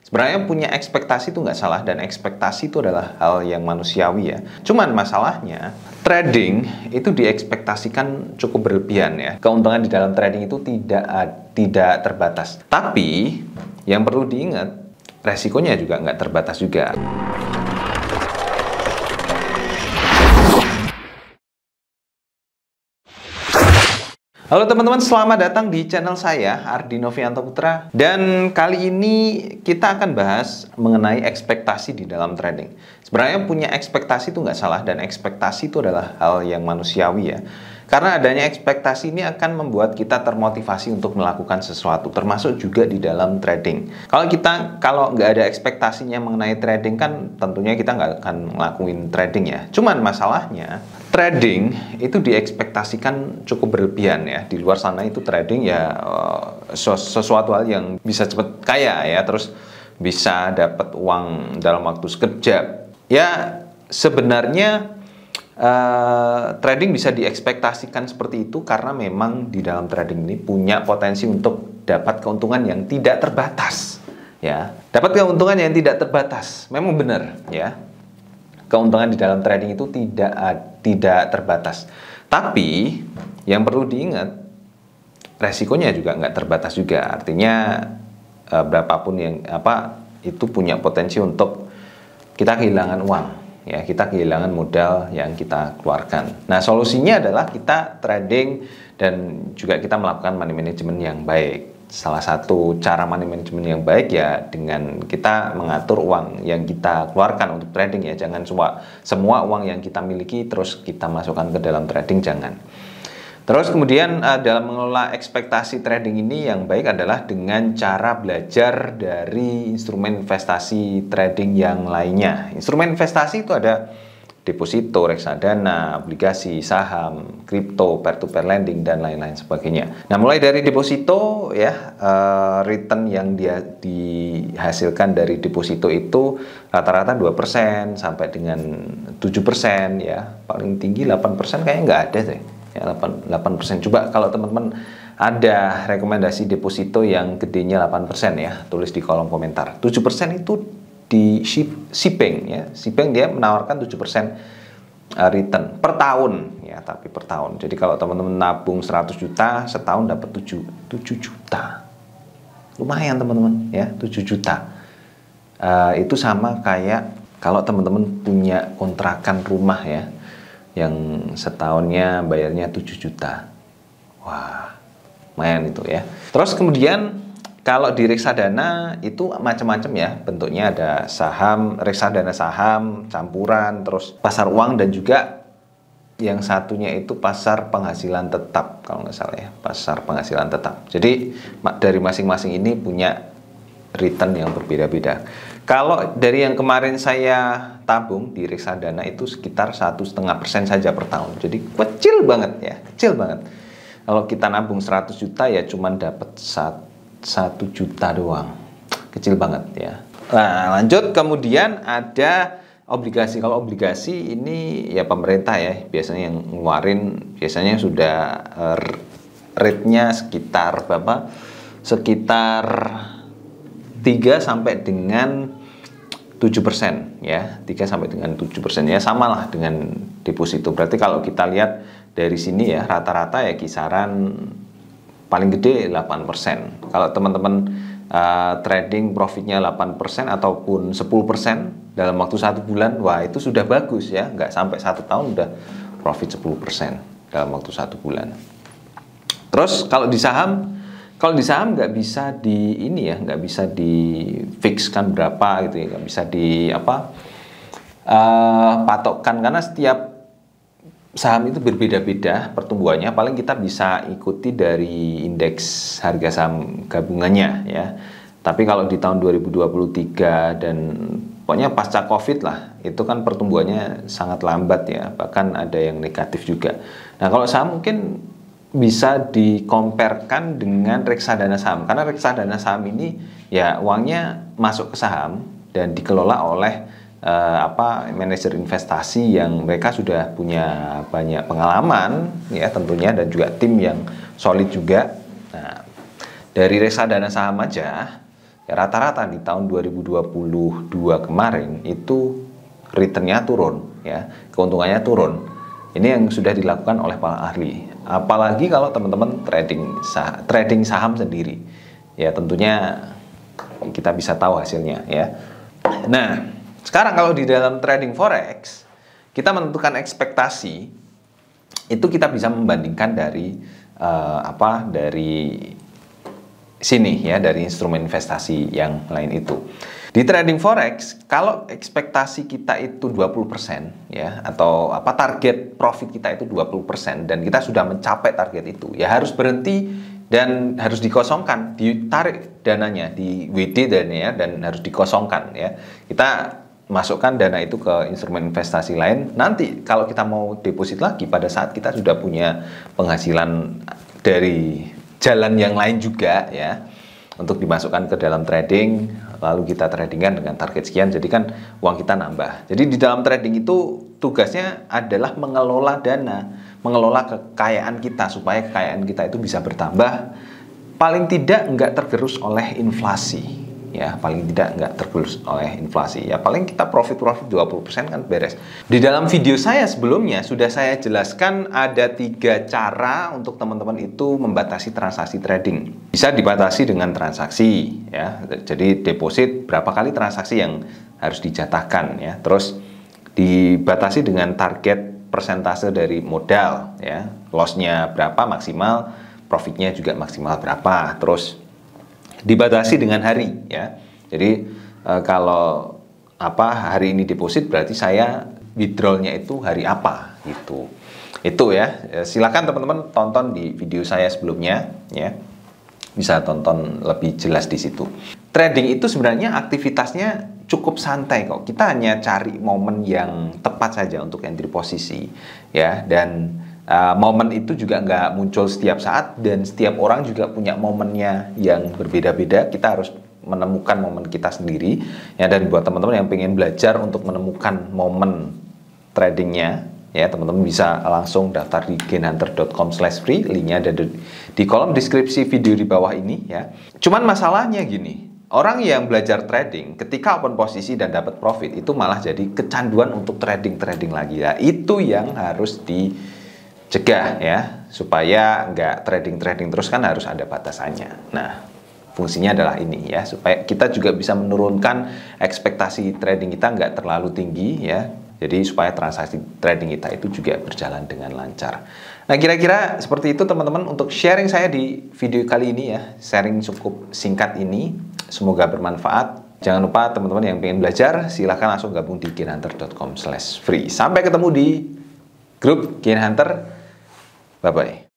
Sebenarnya punya ekspektasi itu nggak salah, dan ekspektasi itu adalah hal yang manusiawi ya. Cuman masalahnya, trading itu diekspektasikan cukup berlebihan ya. Keuntungan di dalam trading itu tidak terbatas. Tapi yang perlu diingat, resikonya juga nggak terbatas juga. Halo teman-teman, selamat datang di channel saya, Ardi Novianto Putra. Dan kali ini kita akan bahas mengenai ekspektasi di dalam trading. Sebenarnya punya ekspektasi itu nggak salah, dan ekspektasi itu adalah hal yang manusiawi ya. Karena adanya ekspektasi ini akan membuat kita termotivasi untuk melakukan sesuatu, termasuk juga di dalam trading. Kalau nggak ada ekspektasinya mengenai trading, kan tentunya kita nggak akan ngelakuin trading ya. Cuman masalahnya, trading itu diekspektasikan cukup berlebihan ya. Di luar sana itu trading ya sesuatu hal yang bisa cepat kaya ya, terus bisa dapat uang dalam waktu sekejap. Ya sebenarnya trading bisa diekspektasikan seperti itu karena memang di dalam trading ini punya potensi untuk dapat keuntungan yang tidak terbatas ya. Dapat keuntungan yang tidak terbatas. Memang benar ya. Keuntungan di dalam trading itu tidak terbatas. Tapi yang perlu diingat, resikonya juga nggak terbatas juga. Artinya berapapun yang itu punya potensi untuk kita kehilangan uang ya, kita kehilangan modal yang kita keluarkan. Nah, solusinya adalah kita trading dan juga kita melakukan money management yang baik. Salah satu cara money management yang baik ya dengan kita mengatur uang yang kita keluarkan untuk trading ya. Jangan semua uang yang kita miliki terus kita masukkan ke dalam trading, jangan. Terus kemudian dalam mengelola ekspektasi trading ini yang baik adalah dengan cara belajar dari instrumen investasi trading yang lainnya. Instrumen investasi itu ada deposito, reksadana, obligasi, saham, kripto, peer-to-peer lending, dan lain-lain sebagainya. Nah, mulai dari deposito ya, return yang dia dihasilkan dari deposito itu rata-rata 2% sampai dengan 7% ya. Paling tinggi 8% kayaknya nggak ada deh. Ya, 8%. Coba kalau teman-teman ada rekomendasi deposito yang gedenya 8% ya, tulis di kolom komentar. 7% itu di Cbank ya. Cbank dia menawarkan 7% return per tahun ya, tapi per tahun. Jadi kalau teman-teman nabung 100 juta, setahun dapat 7 juta. Lumayan teman-teman ya, 7 juta. Itu sama kayak kalau teman-teman punya kontrakan rumah ya, yang setahunnya bayarnya 7 juta. Wah, lumayan itu ya. Terus kemudian kalau di reksadana itu macam-macam ya bentuknya, ada saham, reksadana saham, campuran, terus pasar uang, dan juga yang satunya itu pasar penghasilan tetap kalau nggak salah ya, pasar penghasilan tetap. Jadi dari masing-masing ini punya return yang berbeda-beda. Kalau dari yang kemarin saya tabung di reksadana itu sekitar 1,5% saja per tahun. Jadi kecil banget ya, kecil banget. Kalau kita nabung 100 juta ya cuman dapat 1 juta doang. Kecil banget ya. Nah, lanjut kemudian ada obligasi. Kalau obligasi ini ya pemerintah ya biasanya yang ngeluarin, biasanya sudah rate-nya sekitar berapa? Sekitar 3 sampai dengan 7% ya, 3 sampai dengan 7% ya, samalah dengan deposito. Berarti kalau kita lihat dari sini ya, rata-rata ya kisaran paling gede 8%. Kalau teman-teman trading profitnya 8% ataupun 10% dalam waktu 1 bulan, wah itu sudah bagus ya, nggak sampai 1 tahun udah profit 10% dalam waktu 1 bulan. Terus kalau di saham nggak bisa nggak bisa di-fixkan berapa gitu ya, nggak bisa patokkan karena setiap saham itu berbeda-beda pertumbuhannya. Paling kita bisa ikuti dari indeks harga saham gabungannya ya. Tapi kalau di tahun 2023 dan pokoknya pasca COVID lah, itu kan pertumbuhannya sangat lambat ya, bahkan ada yang negatif juga. Nah, kalau saham mungkin bisa dikomparkan dengan reksadana saham, karena reksadana saham ini ya uangnya masuk ke saham dan dikelola oleh manajer investasi yang mereka sudah punya banyak pengalaman ya tentunya, dan juga tim yang solid juga. Nah, dari reksadana saham aja ya rata-rata di tahun 2022 kemarin itu return-nya turun, ya, keuntungannya turun. Ini yang sudah dilakukan oleh para ahli. Apalagi kalau teman-teman trading saham sendiri, ya tentunya kita bisa tahu hasilnya, ya. Nah, sekarang kalau di dalam trading forex, kita menentukan ekspektasi, itu kita bisa membandingkan dari dari sini, ya, dari instrumen investasi yang lain itu. Di trading forex, kalau ekspektasi kita itu 20%, ya, atau target profit kita itu 20% dan kita sudah mencapai target itu, ya harus berhenti dan harus dikosongkan, ditarik dananya, di WD dananya, dan harus dikosongkan, ya. Kita masukkan dana itu ke instrumen investasi lain. Nanti kalau kita mau deposit lagi pada saat kita sudah punya penghasilan dari jalan yang lain juga, ya, untuk dimasukkan ke dalam trading, lalu kita tradingkan dengan target sekian, jadi kan uang kita nambah. Jadi di dalam trading itu tugasnya adalah mengelola dana, mengelola kekayaan kita supaya kekayaan kita itu bisa bertambah, paling tidak nggak tergerus oleh inflasi, ya, paling tidak nggak tergerus oleh inflasi, ya, paling kita profit 20% kan beres. Di dalam video saya sebelumnya sudah saya jelaskan ada 3 cara untuk teman-teman itu membatasi transaksi trading. Bisa dibatasi dengan transaksi, ya, jadi deposit berapa kali transaksi yang harus dijatahkan, ya, terus dibatasi dengan target persentase dari modal, ya, loss-nya berapa maksimal, profitnya juga maksimal berapa, terus dibatasi dengan hari, ya. Jadi kalau hari ini deposit berarti saya withdrawal-nya itu hari apa gitu. Itu, ya. Silakan teman-teman tonton di video saya sebelumnya, ya. Bisa tonton lebih jelas di situ. Trading itu sebenarnya aktivitasnya cukup santai kok. Kita hanya cari momen yang tepat saja untuk entry posisi, ya, dan momen itu juga nggak muncul setiap saat, dan setiap orang juga punya momennya yang berbeda-beda. Kita harus menemukan momen kita sendiri, ya. Dan buat teman-teman yang pengen belajar untuk menemukan momen tradingnya, ya, teman-teman bisa langsung daftar di gainhunter.com/free. Linknya ada di kolom deskripsi video di bawah ini, ya. Cuman masalahnya gini, orang yang belajar trading ketika open posisi dan dapat profit itu malah jadi kecanduan untuk trading lagi, ya. Itu yang harus dicegah, ya, supaya nggak trading terus, kan harus ada batasannya. Nah, fungsinya adalah ini, ya, supaya kita juga bisa menurunkan ekspektasi trading kita nggak terlalu tinggi, ya. Jadi supaya transaksi trading kita itu juga berjalan dengan lancar. Nah, kira-kira seperti itu teman-teman untuk sharing saya di video kali ini, ya. Sharing cukup singkat ini, semoga bermanfaat. Jangan lupa teman-teman yang pengen belajar, silahkan langsung gabung di gainhunter.com/free. Sampai ketemu di grup Gain Hunter. Bye-bye.